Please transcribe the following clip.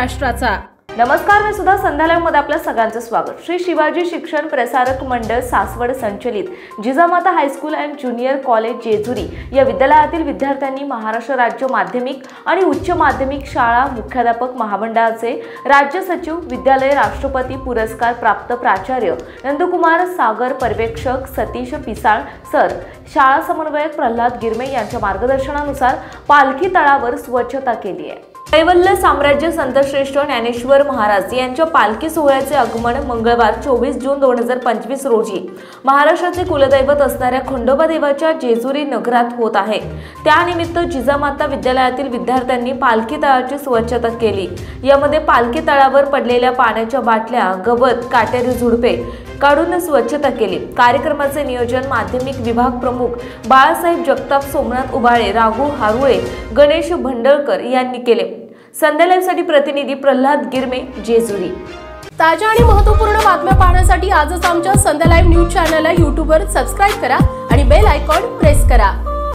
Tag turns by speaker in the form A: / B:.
A: महाराष्ट्राचा।
B: नमस्कार, मी सुद्धा संध्या लाईव्ह मध्ये आपल्या सगळ्यांचं स्वागत। श्री शिवाजी शिक्षण प्रसारक मंडळ सासवड संचलित Jijamata high school and junior college Jejuri या विद्यालयातील विद्यार्थ्यांनी महाराष्ट्र राज्य माध्यमिक आणि उच्च माध्यमिक शाळा मुख्याध्यापक महामंडळाचे राज्य सचिव, विद्यालय राष्ट्रपती पुरस्कार प्राप्त प्राचार्य नंदकुमार सागर, पर्यवेक्षक सतीश पिसाळ सर, शाळा समन्वयक प्रल्हाद गिरमे यांच्या मार्गदर्शनानुसार पालखी तळावर स्वच्छता केली आहे। कैवल्य साम्राज्य संतश्रेष्ठ ज्ञानेश्वर महाराज यांच्या पालखी सोहळ्याचे आगमन मंगळवार 24 जून 2025 रोजी महाराष्ट्राचे कुलदैवत असणाऱ्या खंडोबा देवाच्या जेजुरी नगरात होत आहे। त्यानिमित्त जिजामाता विद्यालयातील विद्यार्थ्यांनी पालखी तळाची स्वच्छता केली। यामध्ये पालखी तळावर पडलेल्या पाण्याच्या बाटल्या, गवत, काटेरी झुडपे काढून स्वच्छता केली। कार्यक्रमाचे नियोजन माध्यमिक विभाग प्रमुख बाळासाहेब जगताप, सोमनाथ उबाळे, राघू हारुळे, गणेश भंडळकर यांनी केले। संध्या लाईव्ह साठी प्रतिनिधी प्रल्हाद गिरमे, जेजुरी।
A: ताज्या आणि महत्त्वपूर्ण बातम्या पाहण्यासाठी आजच आमच्या संध्या लाईव्ह न्यूज चॅनलला YouTube वर सबस्क्राइब करा आणि बेल आयकॉन प्रेस करा।